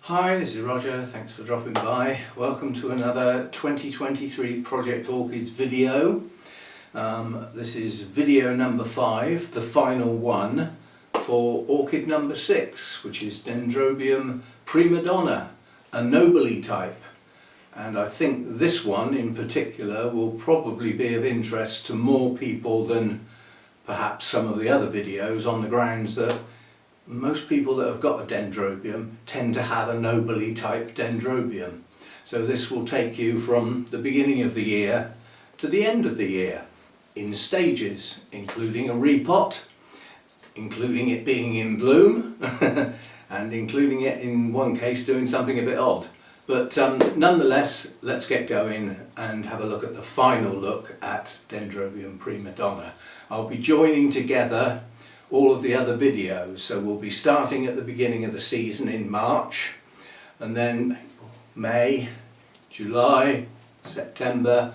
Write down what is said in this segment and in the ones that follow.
Hi, this is Roger, thanks for dropping by. Welcome to another 2023 Project Orchids video. This is video number 5, the final one for orchid number 6, which is Dendrobium Prima Donna, a nobile type. And I think this one in particular will probably be of interest to more people than perhaps some of the other videos, on the grounds that most people that have got a dendrobium tend to have a nobile type dendrobium. So this will take you from the beginning of the year to the end of the year in stages, including a repot, including it being in bloom and including it in one case doing something a bit odd. But nonetheless, let's get going and have a look at the final look at Dendrobium Prima Donna. I'll be joining together all of the other videos, so we'll be starting at the beginning of the season in March, and then May, July, September,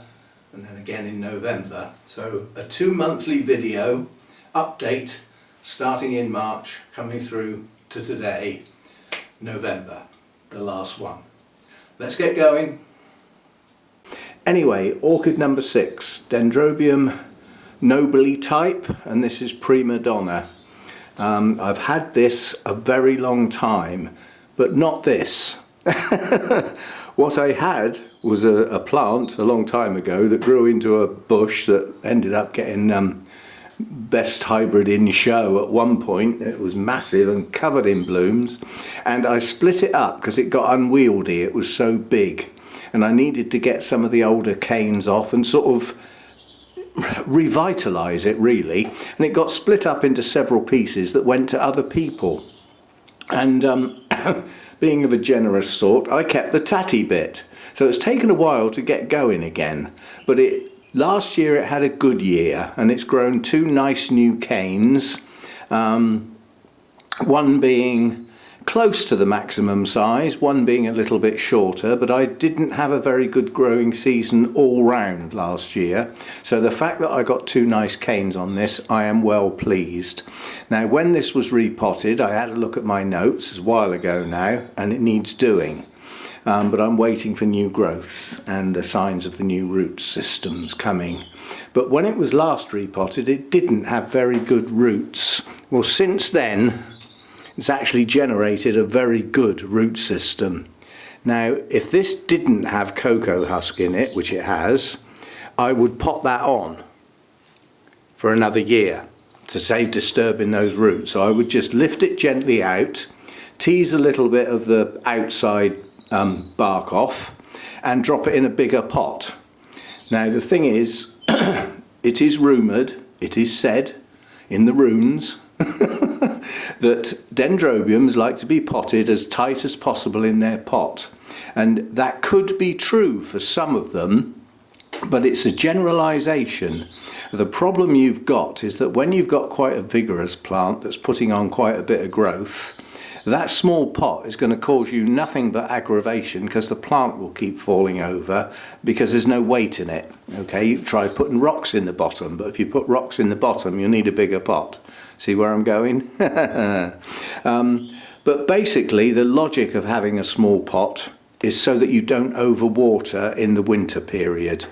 and then again in November. So a 2-monthly video update starting in March, coming through to today, November, the last one. Let's get going. Anyway, orchid number 6, Dendrobium nobile type, and this is Prima Donna. I've had this a very long time, but not this. What I had was a plant a long time ago that grew into a bush that ended up getting best hybrid in show at one point. It was massive and covered in blooms, and I split it up because it got unwieldy. It was so big, and I needed to get some of the older canes off and sort of revitalise it really, and it got split up into several pieces that went to other people, and being of a generous sort, I kept the tatty bit. So it's taken a while to get going again, but last year it had a good year, and it's grown 2 nice new canes, one being close to the maximum size, one being a little bit shorter, but I didn't have a very good growing season all round last year. So the fact that I got 2 nice canes on this, I am well pleased. Now when this was repotted, I had a look at my notes a while ago now, and it needs doing. But I'm waiting for new growths and the signs of the new root systems coming. But when it was last repotted, it didn't have very good roots. Well, since then, it's actually generated a very good root system. Now, if this didn't have cocoa husk in it, which it has, I would pot that on for another year to save disturbing those roots. So I would just lift it gently out, tease a little bit of the outside bark off, and drop it in a bigger pot. Now, the thing is, it is rumoured, it is said in the runes, that dendrobiums like to be potted as tight as possible in their pot, and that could be true for some of them, but it's a generalization. The problem you've got is that when you've got quite a vigorous plant that's putting on quite a bit of growth, that small pot is going to cause you nothing but aggravation, because the plant will keep falling over because there's no weight in it. Okay, you try putting rocks in the bottom, but if you put rocks in the bottom, you'll need a bigger pot. See where I'm going? But basically the logic of having a small pot is so that you don't overwater in the winter period.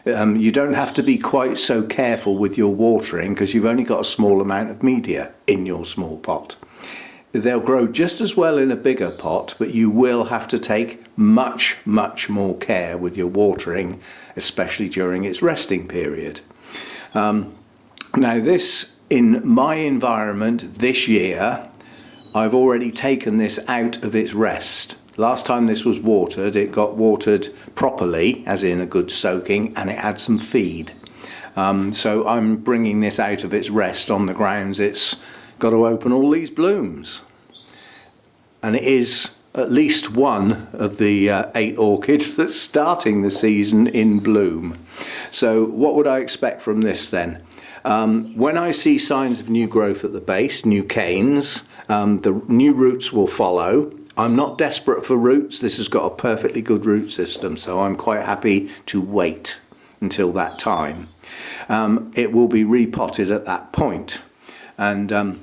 You don't have to be quite so careful with your watering because you've only got a small amount of media in your small pot. They'll grow just as well in a bigger pot, but you will have to take much more care with your watering, especially during its resting period. Now this, in my environment this year, I've already taken this out of its rest. Last time this was watered, it got watered properly, as in a good soaking, and it had some feed. So I'm bringing this out of its rest on the grounds it's got to open all these blooms. And it is at least one of the 8 orchids that's starting the season in bloom. So what would I expect from this then? When I see signs of new growth at the base, new canes, the new roots will follow. I'm not desperate for roots. This has got a perfectly good root system, so I'm quite happy to wait until that time. It will be repotted at that point, and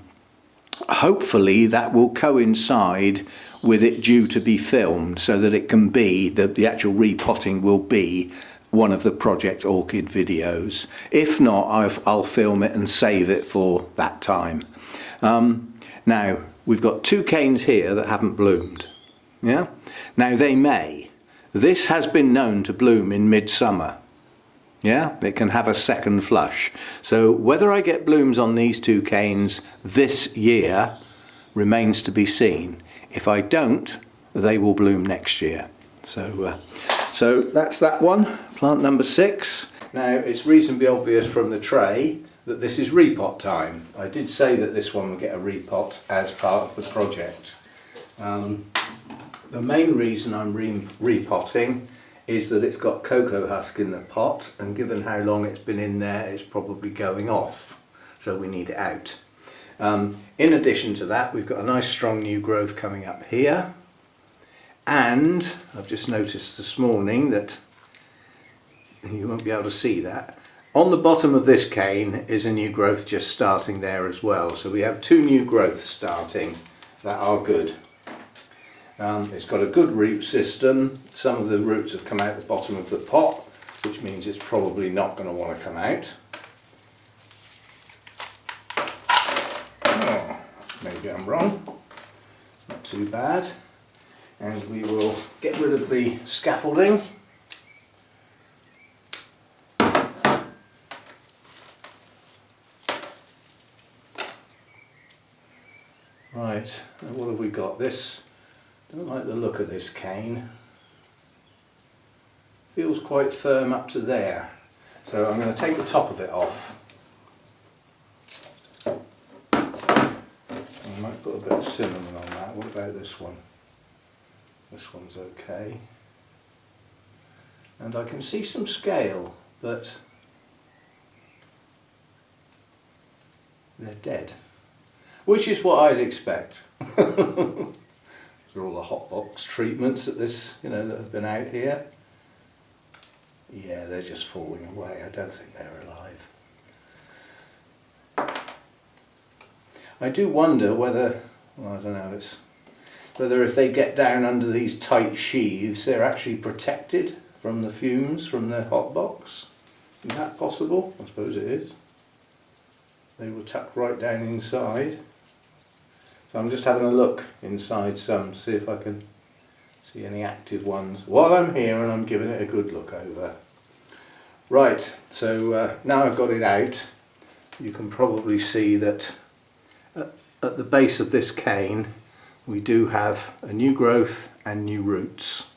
hopefully that will coincide with it due to be filmed, so that it can be, the actual repotting will be one of the Project Orchid videos. If not, I'll film it and save it for that time. Now, we've got 2 canes here that haven't bloomed. Yeah. Now they may. This has been known to bloom in midsummer. Yeah, it can have a second flush. So whether I get blooms on these 2 canes this year remains to be seen. If I don't, they will bloom next year. So that's that one, plant number 6. Now it's reasonably obvious from the tray that this is repot time. I did say that this one would get a repot as part of the project. The main reason I'm repotting is that it's got cocoa husk in the pot, and given how long it's been in there, it's probably going off, so we need it out. In addition to that, we've got a nice strong new growth coming up here, and I've just noticed this morning that you won't be able to see that. On the bottom of this cane is a new growth just starting there as well, so we have 2 new growths starting that are good. It's got a good root system. Some of the roots have come out the bottom of the pot, which means it's probably not going to want to come out. Oh, maybe I'm wrong. Not too bad. And we will get rid of the scaffolding. Right, and what have we got? This, don't like the look of this cane. Feels quite firm up to there. So I'm going to take the top of it off. I might put a bit of cinnamon on that. What about this one? This one's okay. And I can see some scale, but they're dead. Which is what I'd expect. These are all the hot box treatments that that have been out here. Yeah, they're just falling away. I don't think they're alive. I do wonder whether, well, I don't know, whether if they get down under these tight sheaths, they're actually protected from the fumes from the hot box. Is that possible? I suppose it is. They will tuck right down inside. So I'm just having a look inside some, see if I can see any active ones while I'm here, and I'm giving it a good look over. Right, so now I've got it out, you can probably see that at the base of this cane we do have a new growth and new roots.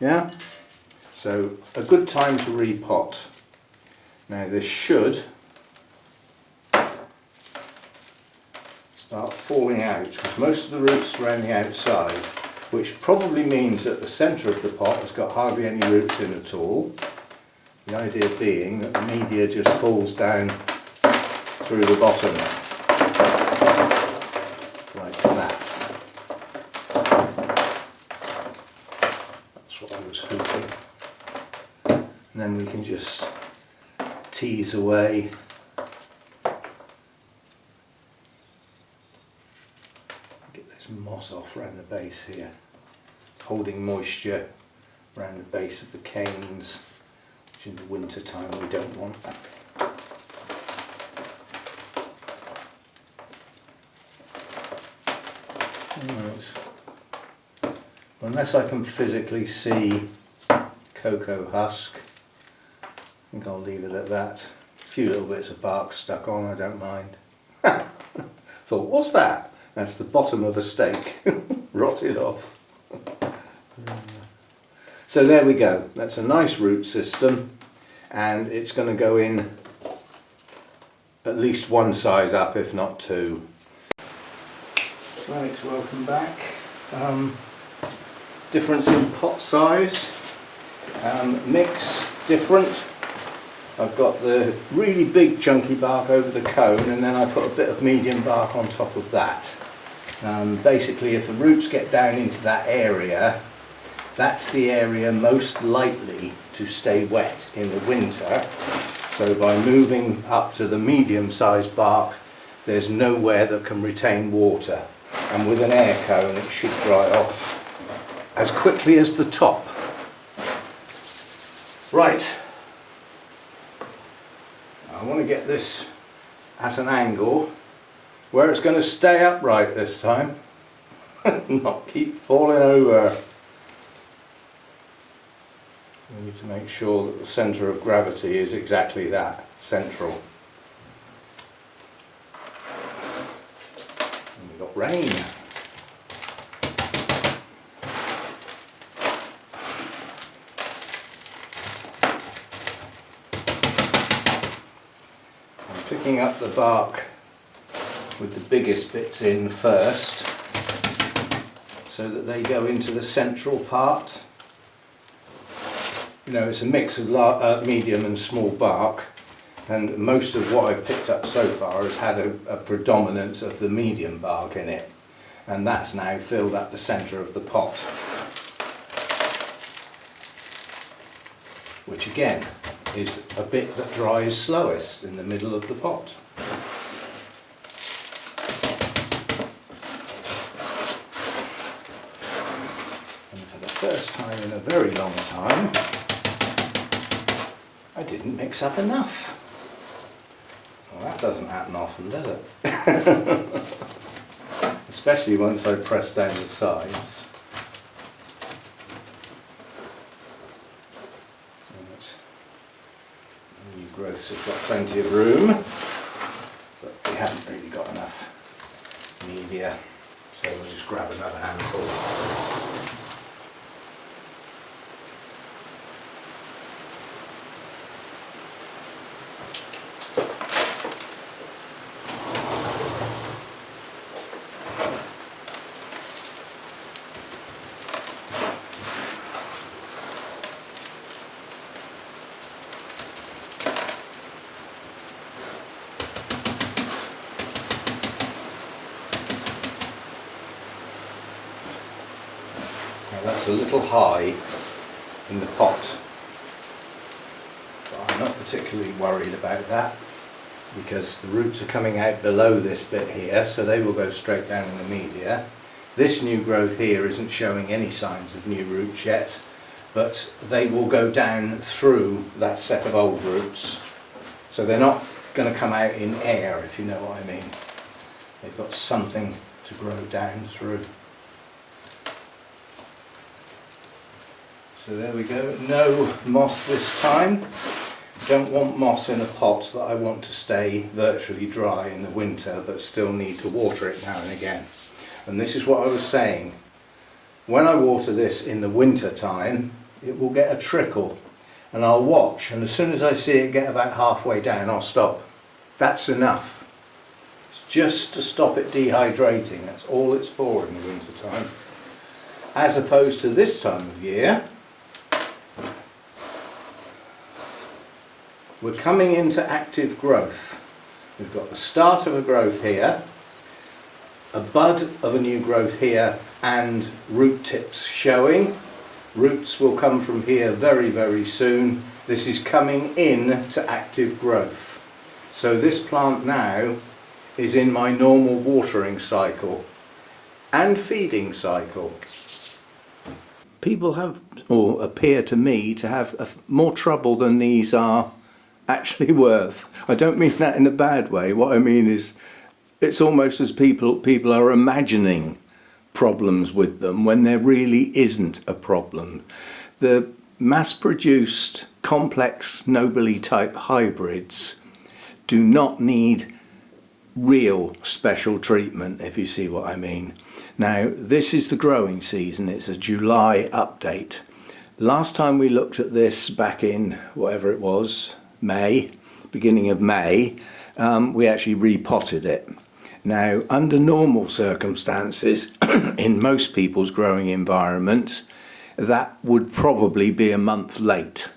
Yeah, so a good time to repot. Now this should start falling out, because most of the roots are around the outside, which probably means that the centre of the pot has got hardly any roots in at all. The idea being that the media just falls down through the bottom, like that. That's what I was hoping. And then we can just tease away. Moss off around the base here, holding moisture around the base of the canes, which in the winter time we don't want. Right. Unless I can physically see cocoa husk, I think I'll leave it at that. A few little bits of bark stuck on, I don't mind. Thought, what's that? That's the bottom of a steak, rotted off. So there we go, that's a nice root system, and it's going to go in at least 1 size up, if not 2. Right, welcome back. Difference in pot size, mix different. I've got the really big chunky bark over the cone, and then I put a bit of medium bark on top of that. Basically, if the roots get down into that area, that's the area most likely to stay wet in the winter. So by moving up to the medium sized bark, there's nowhere that can retain water. and with an air cone it should dry off as quickly as the top. Right, I want to get this at an angle where it's going to stay upright this time, not keep falling over. We need to make sure that the centre of gravity is exactly that, central. And we've got rain. I'm picking up the bark with the biggest bits in first, so that they go into the central part. You know, it's a mix of medium and small bark, and most of what I've picked up so far has had a predominance of the medium bark in it, and that's now filled up the centre of the pot, which again is a bit that dries slowest in the middle of the pot. And for the first time in a very long time, I didn't mix up enough. Well, that doesn't happen often, does it? Especially once I press down the sides. New growths have got plenty of room, but we haven't really got enough media, so we'll just grab another handful. That's a little high in the pot, but I'm not particularly worried about that because the roots are coming out below this bit here, so they will go straight down in the media. This new growth here isn't showing any signs of new roots yet, but they will go down through that set of old roots, so they're not going to come out in air, if you know what I mean. They've got something to grow down through. So there we go, no moss this time. Don't want moss in a pot that I want to stay virtually dry in the winter, but still need to water it now and again. And this is what I was saying. When I water this in the winter time, it will get a trickle, and I'll watch, and as soon as I see it get about halfway down, I'll stop. That's enough. It's just to stop it dehydrating. That's all it's for in the winter time. As opposed to this time of year, we're coming into active growth. We've got the start of a growth here, a bud of a new growth here, and root tips showing. Roots will come from here very, very soon. This is coming in to active growth. So this plant now is in my normal watering cycle and feeding cycle. People have, or appear to me, to have more trouble than these are actually worth. I don't mean that in a bad way. What I mean is it's almost as people are imagining problems with them when there really isn't a problem. The mass-produced complex nobile type hybrids do not need real special treatment, if you see what I mean. Now this is the growing season, it's a July update. Last time we looked at this back in whatever it was, May, beginning of May, we actually repotted it. Now, under normal circumstances, in most people's growing environments, that would probably be a month late,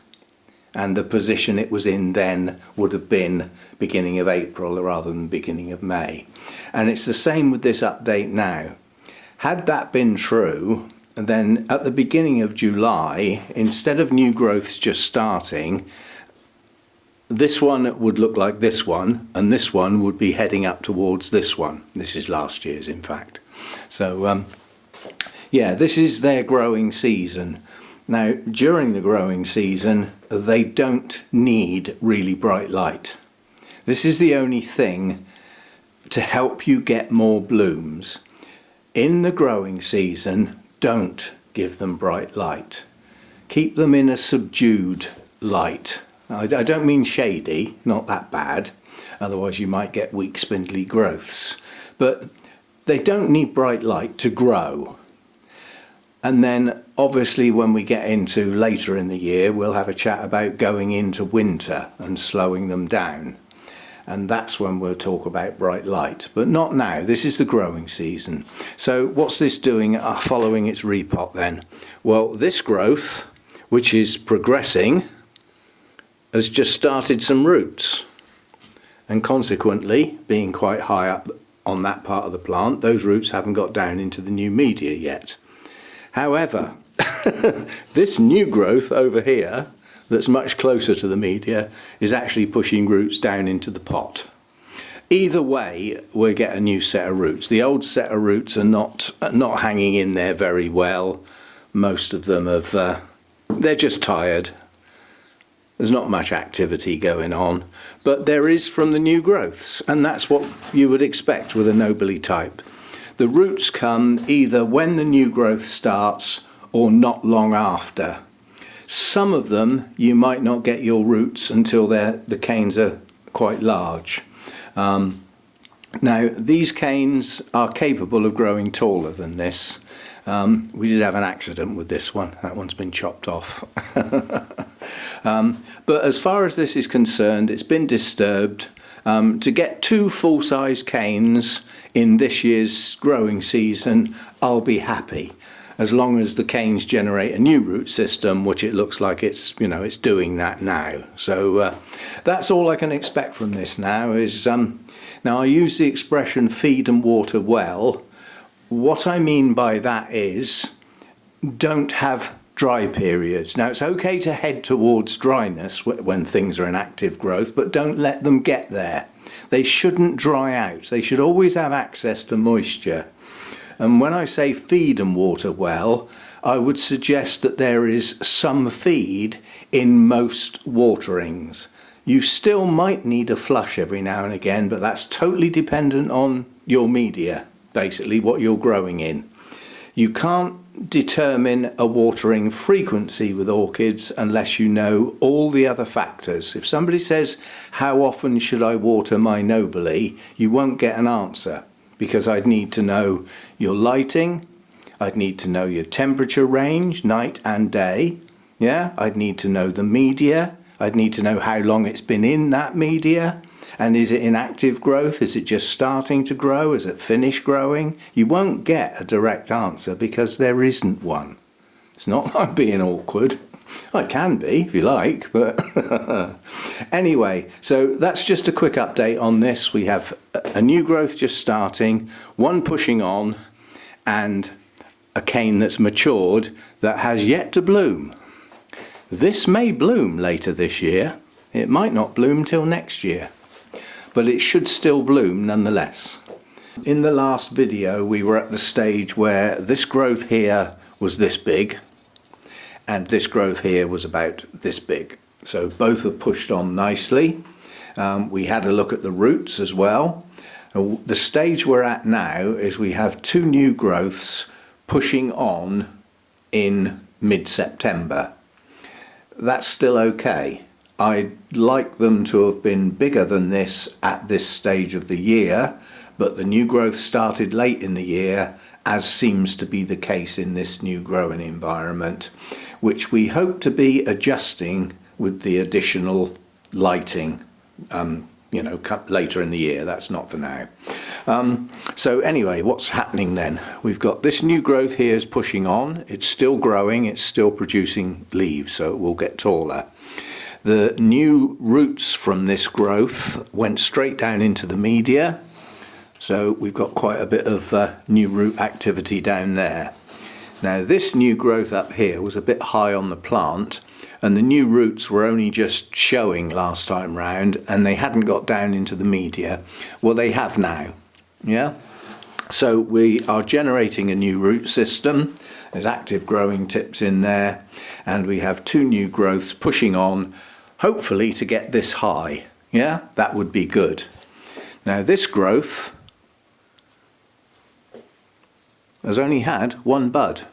and the position it was in then would have been beginning of April rather than beginning of May. And it's the same with this update now. Had that been true, then at the beginning of July, instead of new growths just starting, this one would look like this one, and this one would be heading up towards this one. This is last year's, in fact. So yeah, this is their growing season. Now, during the growing season, they don't need really bright light. This is the only thing to help you get more blooms. In the growing season, don't give them bright light. Keep them in a subdued light. I don't mean shady, not that bad, otherwise you might get weak spindly growths. But they don't need bright light to grow. And then obviously when we get into later in the year, we'll have a chat about going into winter and slowing them down. And that's when we'll talk about bright light, but not now. This is the growing season. So what's this doing following its repot then? Well, this growth, which is progressing, has just started some roots. And consequently, being quite high up on that part of the plant, those roots haven't got down into the new media yet. However, this new growth over here, that's much closer to the media, is actually pushing roots down into the pot. Either way, we'll get a new set of roots. The old set of roots are not hanging in there very well. Most of them have, they're just tired. There's not much activity going on, but there is from the new growths, and that's what you would expect with a nobile type. The roots come either when the new growth starts or not long after. Some of them you might not get your roots until the canes are quite large. Now these canes are capable of growing taller than this. We did have an accident with this one. That one's been chopped off. But as far as this is concerned, it's been disturbed. To get 2 full-size canes in this year's growing season, I'll be happy, as long as the canes generate a new root system, which it looks like it's doing that now. So that's all I can expect from this now. Now I use the expression feed and water well. What I mean by that is don't have dry periods. Now it's okay to head towards dryness when things are in active growth, but don't let them get there. They shouldn't dry out. They should always have access to moisture. And when I say feed and water well, I would suggest that there is some feed in most waterings. You still might need a flush every now and again, but that's totally dependent on your media, basically what you're growing in. You can't determine a watering frequency with orchids unless you know all the other factors. If somebody says, how often should I water my nobile, you won't get an answer, because I'd need to know your lighting, I'd need to know your temperature range, night and day, yeah, I'd need to know the media, I'd need to know how long it's been in that media, and is it in active growth, is it just starting to grow, is it finished growing? You won't get a direct answer because there isn't one. It's not like being awkward. Well, it can be if you like, but anyway, so that's just a quick update on this. We have a new growth just starting, one pushing on, and a cane that's matured that has yet to bloom. This may bloom later this year. It might not bloom till next year, but it should still bloom nonetheless. In the last video we were at the stage where this growth here was this big and this growth here was about this big. So both have pushed on nicely. We had a look at the roots as well. The stage we're at now is we have 2 new growths pushing on in mid-September. That's still okay. I'd like them to have been bigger than this at this stage of the year, but the new growth started late in the year, as seems to be the case in this new growing environment, which we hope to be adjusting with the additional lighting, later in the year. That's not for now. So anyway, what's happening then? We've got this new growth here is pushing on. It's still growing, it's still producing leaves, so it will get taller. The new roots from this growth went straight down into the media, so we've got quite a bit of new root activity down there. Now this new growth up here was a bit high on the plant, and the new roots were only just showing last time round, and they hadn't got down into the media. Well, they have now, yeah? So we are generating a new root system. There's active growing tips in there, and we have 2 new growths pushing on, hopefully to get this high. Yeah, that would be good. Now this growth has only had 1 bud.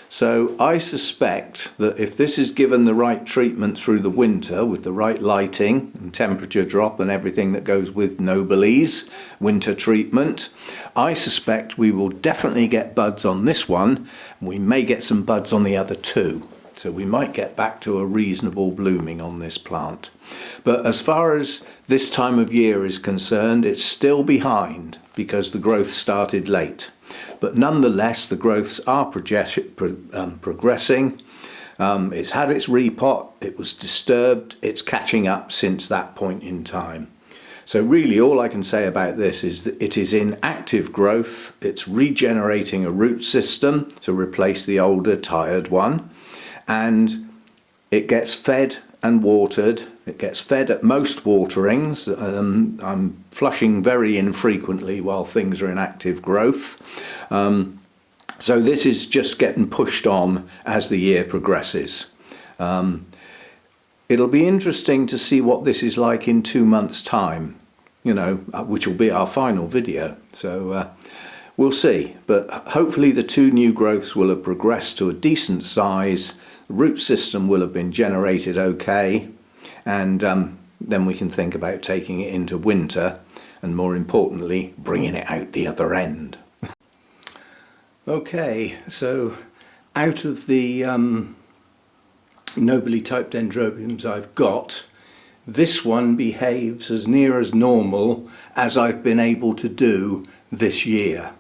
So I suspect that if this is given the right treatment through the winter with the right lighting and temperature drop and everything that goes with Nobile's winter treatment, I suspect we will definitely get buds on this one, and we may get some buds on the other 2. So we might get back to a reasonable blooming on this plant. But as far as this time of year is concerned, it's still behind because the growth started late. But nonetheless, the growths are progressing. It's had its repot, it was disturbed, it's catching up since that point in time. So really all I can say about this is that it is in active growth, it's regenerating a root system to replace the older tired one, and it gets fed and watered. It gets fed at most waterings. I'm flushing very infrequently while things are in active growth. So this is just getting pushed on as the year progresses. It'll be interesting to see what this is like in 2 months' time, you know, which will be our final video. So we'll see. But hopefully the 2 new growths will have progressed to a decent size. The root system will have been generated okay, and then we can think about taking it into winter and, more importantly, bringing it out the other end. Okay, so out of the nobile type dendrobiums I've got, this one behaves as near as normal as I've been able to do this year.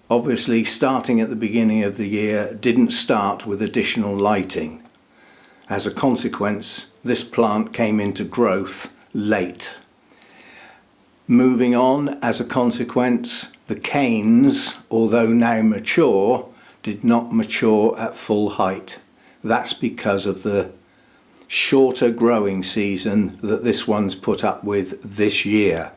Obviously, starting at the beginning of the year didn't start with additional lighting. As a consequence, this plant came into growth late. Moving on, as a consequence, the canes, although now mature, did not mature at full height. That's because of the shorter growing season that this one's put up with this year.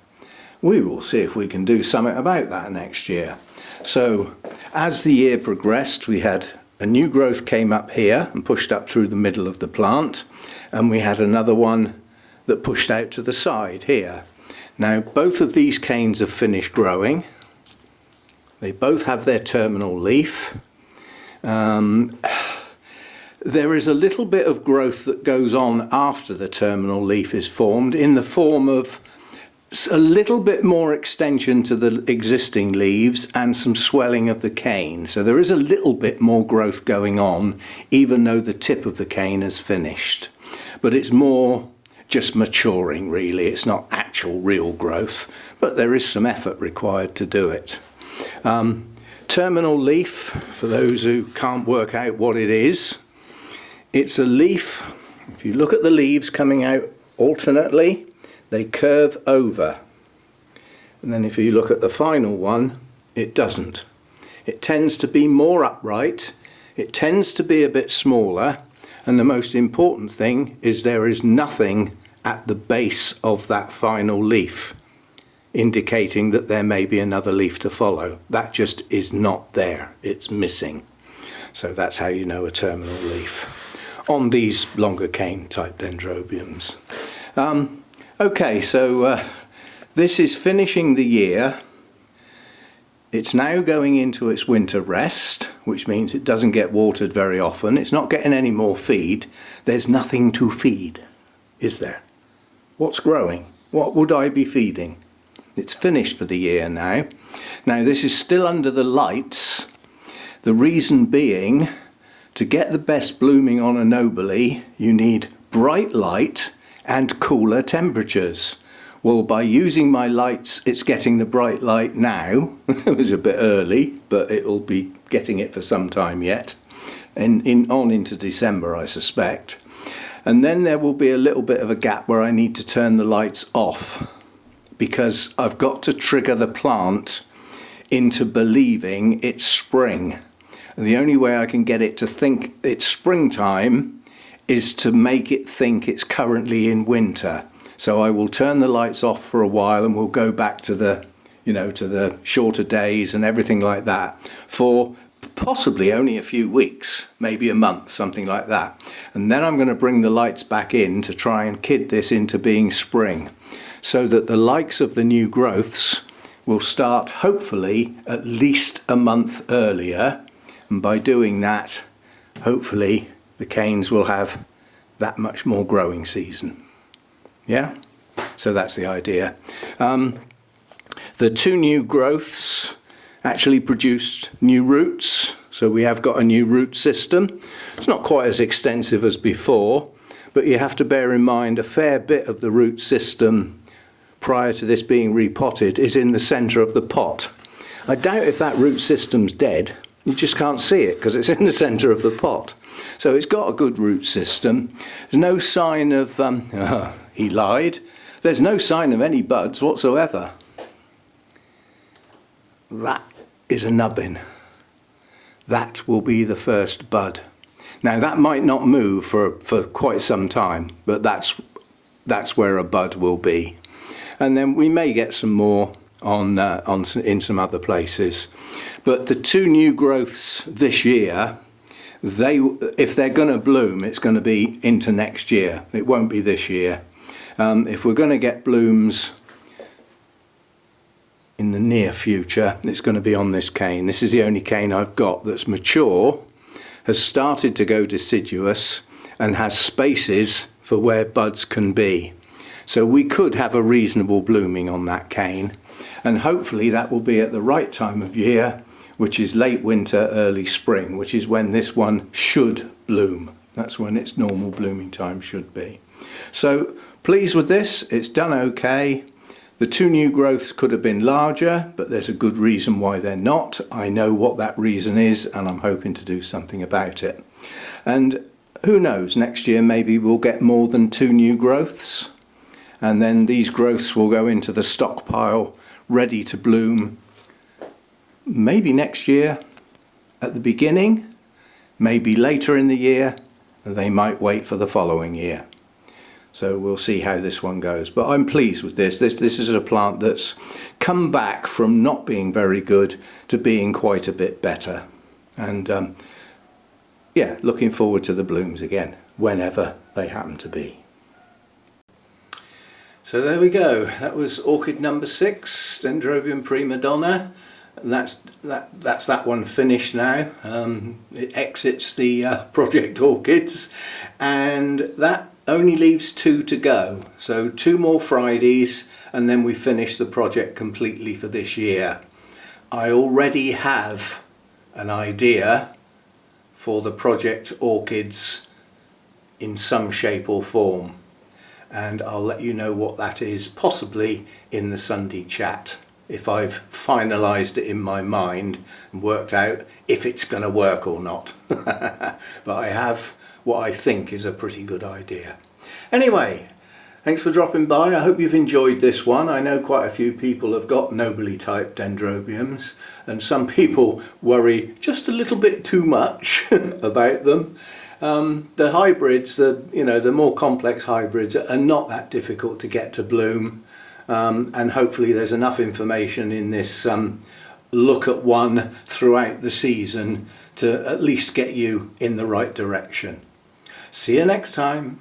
We will see if we can do something about that next year. So as the year progressed, we had a new growth came up here and pushed up through the middle of the plant, and we had another one that pushed out to the side here. Now both of these canes have finished growing. They both have their terminal leaf. There is a little bit of growth that goes on after the terminal leaf is formed, in the form of a little bit more extension to the existing leaves and some swelling of the cane. So there is a little bit more growth going on, even though the tip of the cane has finished. But it's more just maturing, really. It's not actual real growth, but there is some effort required to do it. Terminal leaf, for those who can't work out what it is, it's a leaf. If you look at the leaves coming out alternately, they curve over, and then if you look at the final one, it doesn't. It tends to be more upright, it tends to be a bit smaller, and the most important thing is there is nothing at the base of that final leaf, indicating that there may be another leaf to follow. That just is not there, it's missing. So that's how you know a terminal leaf on these longer cane type dendrobiums. Okay, so this is finishing the year. It's now going into its winter rest, which means it doesn't get watered very often. It's not getting any more feed. There's nothing to feed, is there? What's growing? What would I be feeding? It's finished for the year now. Now this is still under the lights. The reason being, to get the best blooming on a nobile, you need bright light and cooler temperatures. Well, by using my lights, it's getting the bright light now. It was a bit early, but it will be getting it for some time yet, and on into December, I suspect. And then there will be a little bit of a gap where I need to turn the lights off, because I've got to trigger the plant into believing it's spring. And the only way I can get it to think it's springtime is to make it think it's currently in winter. So I will turn the lights off for a while and we'll go back to the, to the shorter days and everything like that for possibly only a few weeks, maybe a month, something like that. And then I'm going to bring the lights back in to try and kid this into being spring, so that the likes of the new growths will start hopefully at least a month earlier. And by doing that, hopefully the canes will have that much more growing season. Yeah, so that's the idea. The two new growths actually produced new roots, so we have got a new root system. It's not quite as extensive as before, but you have to bear in mind a fair bit of the root system prior to this being repotted is in the centre of the pot. I doubt if that root system's dead. You just can't see it because it's in the centre of the pot. So it's got a good root system. There's no sign of, he lied, there's no sign of any buds whatsoever. That is a nubbin. That will be the first bud. Now that might not move for quite some time, but that's where a bud will be. And then we may get some more in some other places. But the two new growths this year, if they're going to bloom, it's going to be into next year. It won't be this year. If we're going to get blooms in the near future, it's going to be on this cane. This is the only cane I've got that's mature, has started to go deciduous, and has spaces for where buds can be. So we could have a reasonable blooming on that cane, and hopefully that will be at the right time of year, which is late winter, early spring, which is when this one should bloom. That's when its normal blooming time should be. So pleased with this, it's done okay. The two new growths could have been larger, but there's a good reason why they're not. I know what that reason is, and I'm hoping to do something about it. And who knows, next year maybe we'll get more than two new growths, and then these growths will go into the stockpile ready to bloom maybe next year at the beginning, maybe later in the year, and they might wait for the following year. So we'll see how this one goes. But I'm pleased with this. This is a plant that's come back from not being very good to being quite a bit better. And yeah, looking forward to the blooms again, whenever they happen to be. So there we go. That was orchid number 6, Dendrobium Prima Donna. That's that one finished now. It exits the project orchids, and that only leaves 2 to go. So 2 more Fridays and then we finish the project completely for this year. I already have an idea for the project orchids in some shape or form, and I'll let you know what that is possibly in the Sunday chat, if I've finalised it in my mind and worked out if it's going to work or not. But I have what I think is a pretty good idea. Anyway, thanks for dropping by. I hope you've enjoyed this one. I know quite a few people have got nobile type dendrobiums, and some people worry just a little bit too much about them. The hybrids, the more complex hybrids, are not that difficult to get to bloom, and hopefully there's enough information in this look at one throughout the season to at least get you in the right direction. See you next time.